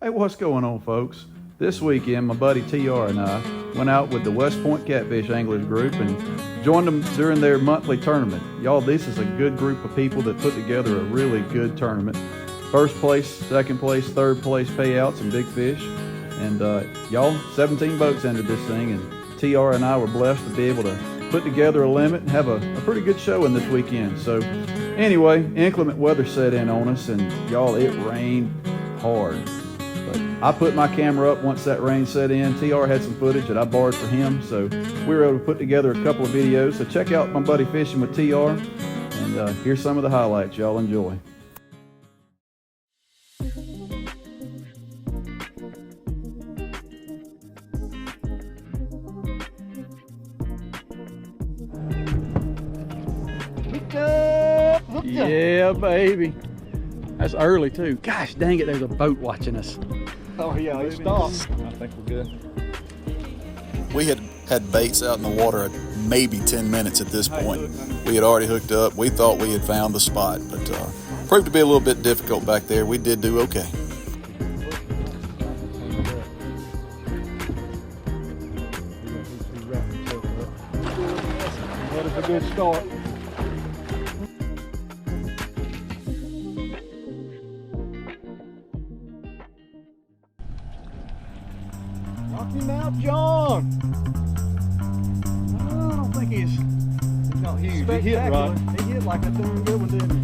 Hey, what's going on, folks? This weekend, my buddy TR and I went out with the West Point Catfish Anglers group and joined them during their monthly tournament. Y'all, this is a good group of people that put together a really good tournament. First place, second place, third place payouts and big fish. And y'all, 17 boats entered this thing, and TR and I were blessed to be able to put together a limit and have a pretty good showing this weekend. So anyway, inclement weather set in on us, and y'all, it rained hard. But I put my camera up once that rain set in. TR had some footage that I borrowed for him, so we were able to put together a couple of videos. So check out my buddy fishing with TR, and here's some of the highlights. Y'all enjoy. Yeah, baby. That's early too. Gosh dang it, there's a boat watching us. Oh yeah, he stopped. I think we're good. We had baits out in the water at maybe 10 minutes at this point. We had already hooked up. We thought we had found the spot, but proved to be a little bit difficult back there. We did do okay. That is a good start. Knock him out, John. I don't think he's not huge. He hit right. He hit like a darn good one, didn't he?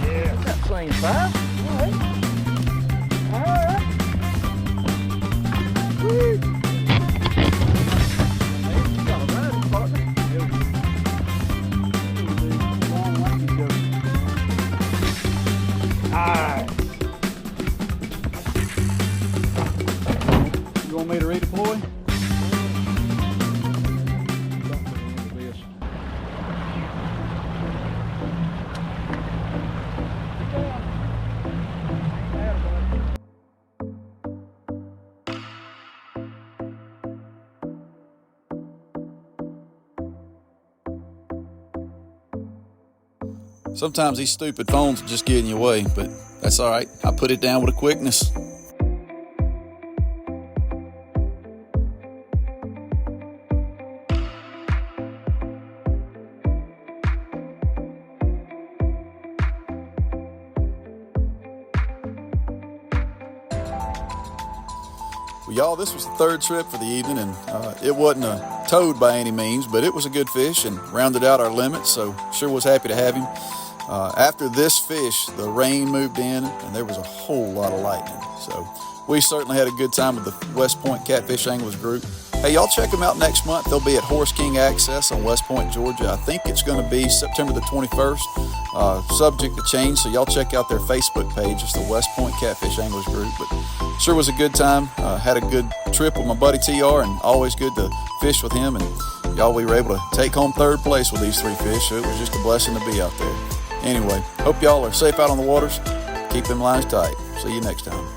Yeah, that's same size. All right. Woo. You want me to redeploy? Sometimes these stupid phones will just get in your way, but that's all right. I put it down with a quickness. Well, y'all, this was the third trip for the evening, and it wasn't a toad by any means, but it was a good fish and rounded out our limit, so sure was happy to have him. After this fish, the rain moved in, and there was a whole lot of lightning. So we certainly had a good time with the West Point Catfish Anglers group. Hey, y'all check them out next month. They'll be at Horse King Access on West Point, Georgia. I think it's going to be September the 21st, subject to change. So y'all check out their Facebook page. It's the West Point Catfish Anglers group. But sure was a good time. Had a good trip with my buddy TR, and always good to fish with him. And y'all, we were able to take home third place with these three fish. So it was just a blessing to be out there. Anyway, hope y'all are safe out on the waters. Keep them lines tight. See you next time.